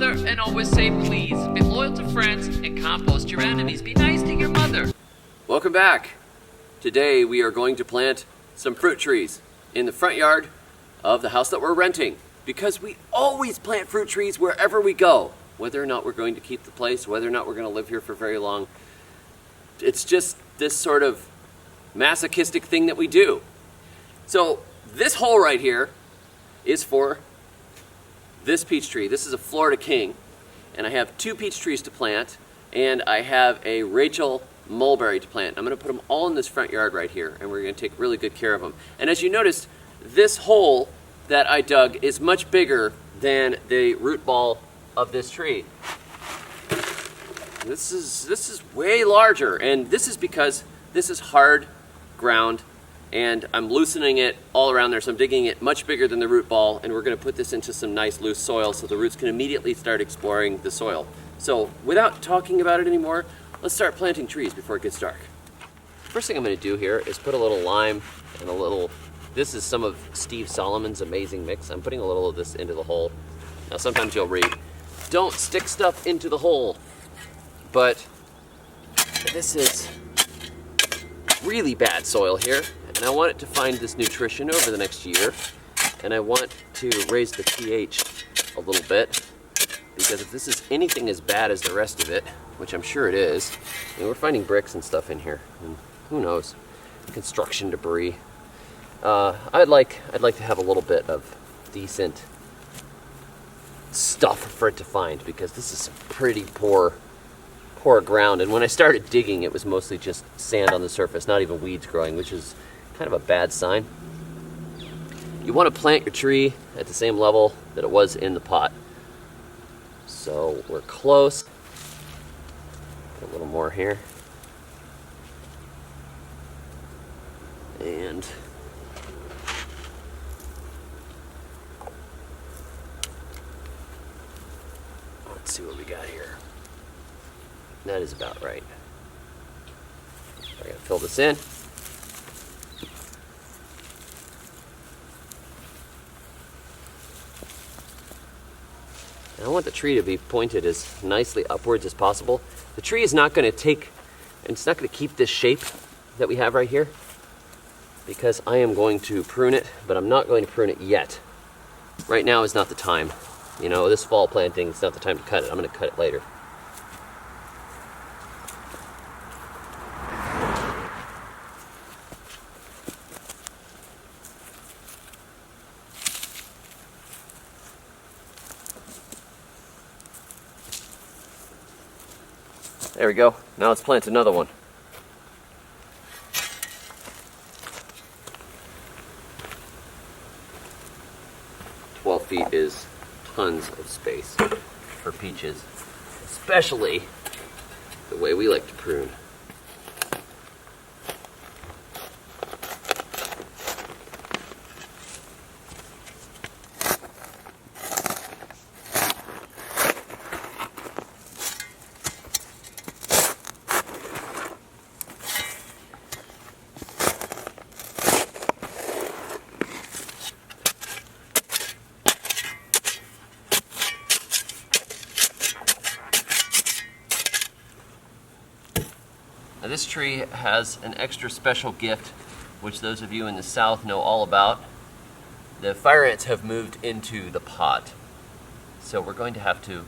mother and always say please. Be loyal to friends and compost your enemies. Be nice to your mother. Welcome back. Today we are going to plant some fruit trees in the front yard of the house that we're renting, because we always plant fruit trees wherever we go, whether or not we're going to keep the place, whether or not we're going to live here for very long. It's just this sort of masochistic thing that we do. So this hole right here is for this peach tree. This is a Florida King, and I have 2 peach trees to plant, and I have a Rachel mulberry to plant. I'm going to put them all in this front yard right here, and we're going to take really good care of them. And as you noticed, this hole that I dug is much bigger than the root ball of this tree. This is way larger, and this is because this is hard ground, and I'm loosening it all around there, so I'm digging it much bigger than the root ball, and we're going to put this into some nice loose soil so the roots can immediately start exploring the soil. So without talking about it anymore, let's start planting trees before it gets dark. First thing I'm going to do here is put a little lime and a little, this is some of Steve Solomon's amazing mix. I'm putting a little of this into the hole. Now sometimes you'll read, don't stick stuff into the hole, but this is really bad soil here, and I want it to find this nutrition over the next year, and I want to raise the pH a little bit, because if this is anything as bad as the rest of it, which I'm sure it is, and we're finding bricks and stuff in here, and who knows, construction debris. I'd like to have a little bit of decent stuff for it to find, because this is some pretty poor ground, and when I started digging it was mostly just sand on the surface, not even weeds growing, which is kind of a bad sign. You want to plant your tree at the same level that it was in the pot. So we're close. Put a little more here. And let's see what we got here. That is about right. I gotta fill this in. And I want the tree to be pointed as nicely upwards as possible. The tree is not going to it's not going to keep this shape that we have right here, because I am going to prune it, but I'm not going to prune it yet. Right now is not the time. You know, this fall planting, it's not the time to cut it. I'm going to cut it later. There we go. Now let's plant another one. Feet is tons of space for peaches, especially the way we like to prune. Now this tree has an extra special gift, which those of you in the south know all about. The fire ants have moved into the pot. So we're going to have to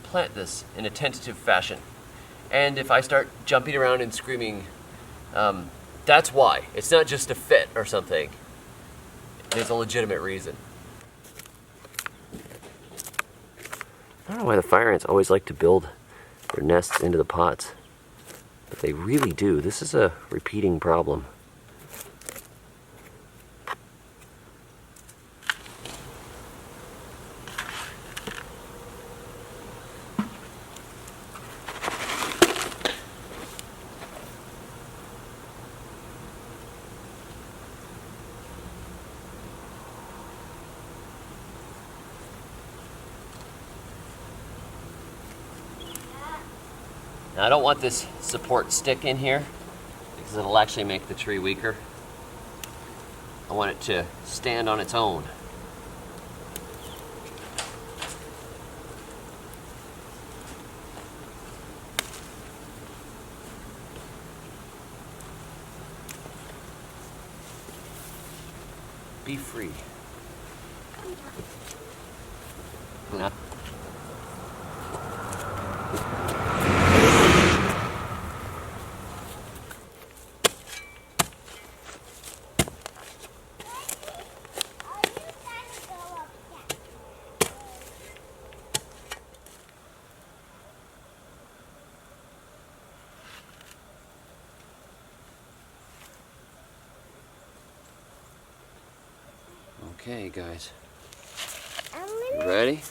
plant this in a tentative fashion. And if I start jumping around and screaming, that's why. It's not just a fit or something. There's a legitimate reason. I don't know why the fire ants always like to build their nests into the pots. But they really do. This is a repeating problem. Now, I don't want this support stick in here because it'll actually make the tree weaker. I want it to stand on its own. be free. No. Okay, guys. You ready?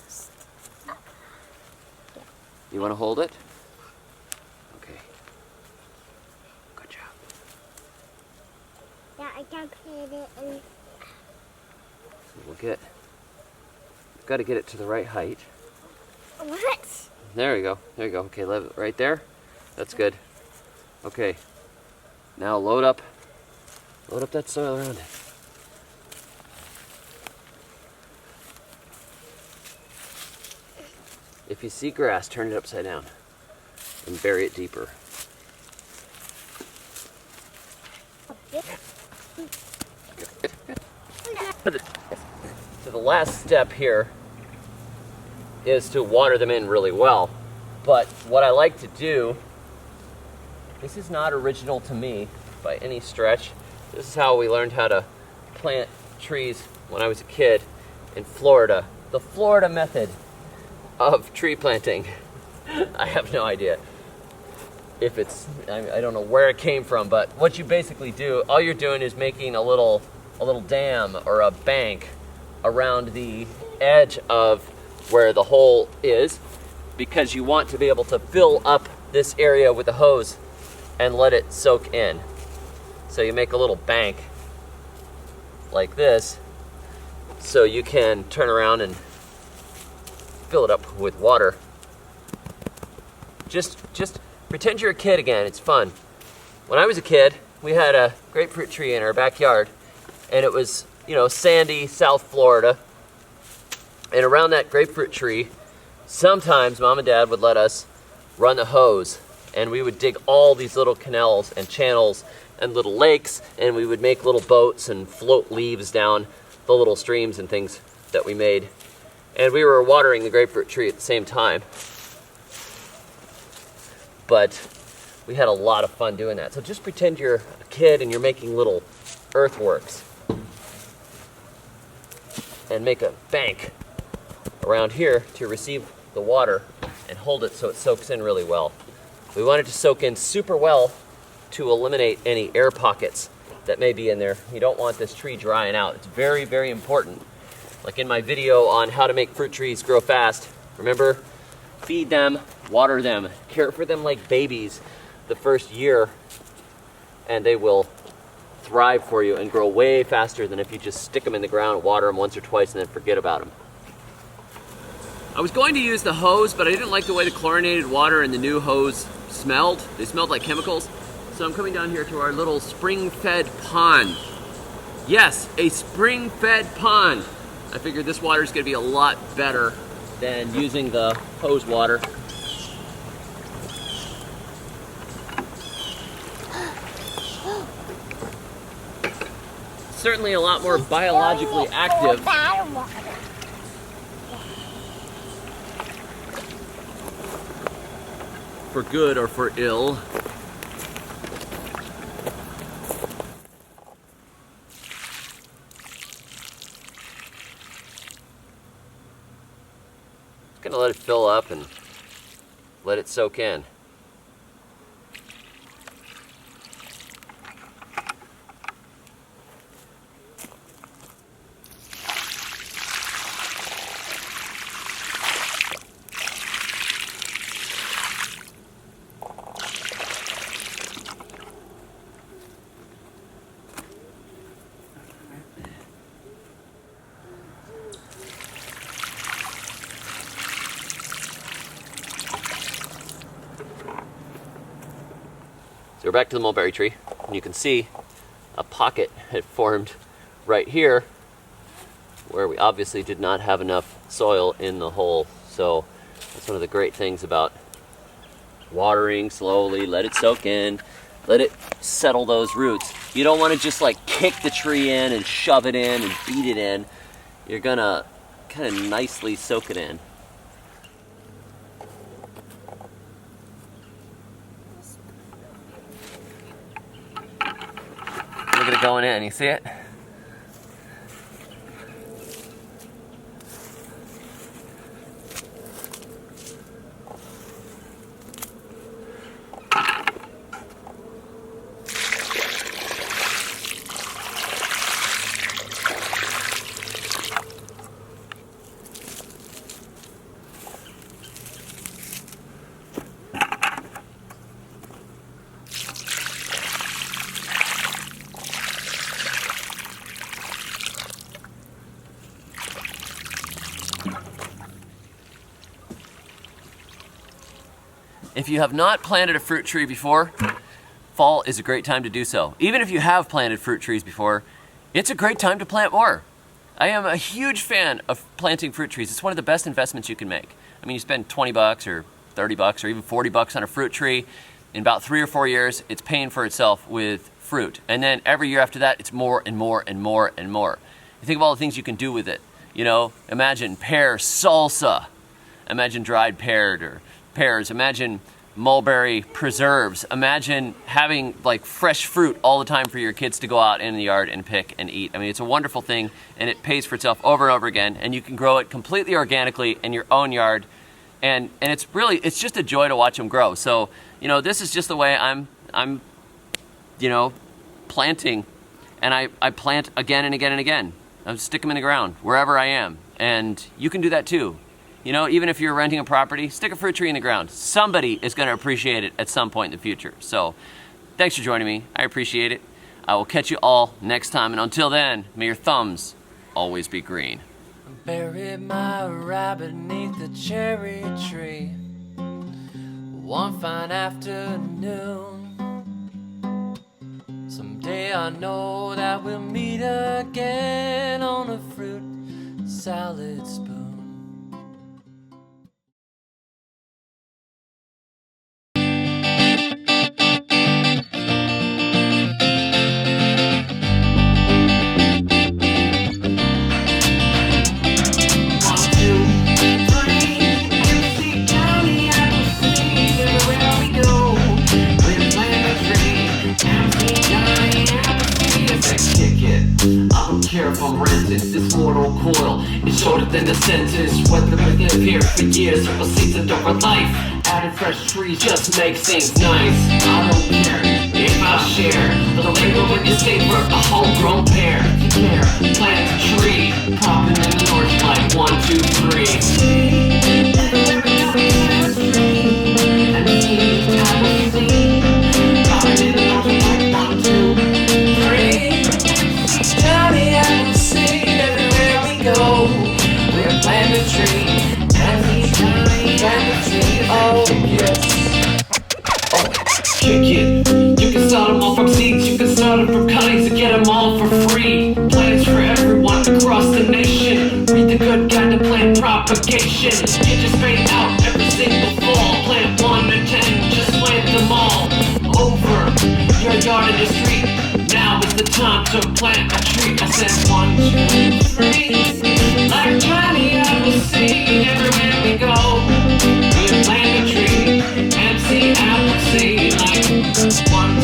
You want to hold it? Okay. Good job. Yeah, I can hit it. And... So we've got to get it to the right height. What? There you go. There you go. Okay, leave it right there. That's good. Okay. Now load up that soil around it. If you see grass, turn it upside down and bury it deeper. So the last step here is to water them in really well. But what I like to do, this is not original to me by any stretch. This is how we learned how to plant trees when I was a kid in Florida. The Florida method of tree planting. I have no idea if it's, I don't know where it came from, but what you basically do, all you're doing is making a little dam or a bank around the edge of where the hole is, because you want to be able to fill up this area with a hose and let it soak in. So you make a little bank like this so you can turn around and fill it up with water. Just pretend you're a kid again. It's fun. When I was a kid, we had a grapefruit tree in our backyard, and it was, sandy South Florida. And around that grapefruit tree, sometimes Mom and Dad would let us run the hose, and we would dig all these little canals and channels and little lakes, and we would make little boats and float leaves down the little streams and things that we made. And we were watering the grapefruit tree at the same time. But we had a lot of fun doing that. So just pretend you're a kid and you're making little earthworks. And make a bank around here to receive the water and hold it so it soaks in really well. We want it to soak in super well to eliminate any air pockets that may be in there. You don't want this tree drying out. It's very, very important. Like in my video on how to make fruit trees grow fast, remember, feed them, water them, care for them like babies the first year, and they will thrive for you and grow way faster than if you just stick them in the ground, water them once or twice, and then forget about them. I was going to use the hose, but I didn't like the way the chlorinated water in the new hose smelled. They smelled like chemicals. So I'm coming down here to our little spring-fed pond. Yes, a spring-fed pond. I figured this water is going to be a lot better than using the hose water. Certainly a lot more biologically active. For good or for ill. Just gonna let it fill up and let it soak in. So we're back to the mulberry tree, and you can see a pocket had formed right here where we obviously did not have enough soil in the hole. So that's one of the great things about watering slowly, let it soak in, Let it settle those roots. You don't want to just like kick the tree in and shove it in and beat it in. You're gonna kind of nicely soak it in. Look at it going in, you see it? If you have not planted a fruit tree before, fall is a great time to do so. Even if you have planted fruit trees before, it's a great time to plant more. I am a huge fan of planting fruit trees. It's one of the best investments you can make. I mean, you spend 20 bucks or 30 bucks or even 40 bucks on a fruit tree. In about 3 or 4 years, it's paying for itself with fruit. And then every year after that, it's more and more and more and more. You think of all the things you can do with it. You know, imagine pear salsa. Imagine dried pears. Imagine mulberry preserves. Imagine having like fresh fruit all the time for your kids to go out in the yard and pick and eat. I mean, it's a wonderful thing, and it pays for itself over and over again, and you can grow it completely organically in your own yard, and it's just a joy to watch them grow. So, you know, this is just the way I'm you know, planting, and I plant again and again and again. I stick them in the ground wherever I am, and you can do that too. You know, even if you're renting a property, stick a fruit tree in the ground. Somebody is going to appreciate it at some point in the future. So, thanks for joining me. I appreciate it. I will catch you all next time. And until then, may your thumbs always be green. Buried my rabbit neath the cherry tree one fine afternoon. Someday I know that we'll meet again on a fruit salad spoon. Care if I'm rented, this mortal coil is shorter than the sentence. Whether we live here for years or for seasons over life, adding fresh trees just makes things nice. I don't care if I share the labor when you savor a homegrown pear. If you care, plant a tree, popping in the north like 1, 2, 3. And the seeds have a seed, popping in the north like 1, 2, 3. Johnny apple seed everywhere we go. We're planting a tree, and he's planting a tree. Oh yes. Oh, kick it. You can start them all from seeds, you can start them from cuttings, and get them all for free. Plants for everyone across the nation. Read the good guide to plant propagation. You just fade out every single fall. Plant 1 to 10, just plant them all over your yard and your street. Now is the time to plant a tree. I said 1, 2, 3. Like Johnny apple seed everywhere we go. We plant a tree, MC apple seed like 1,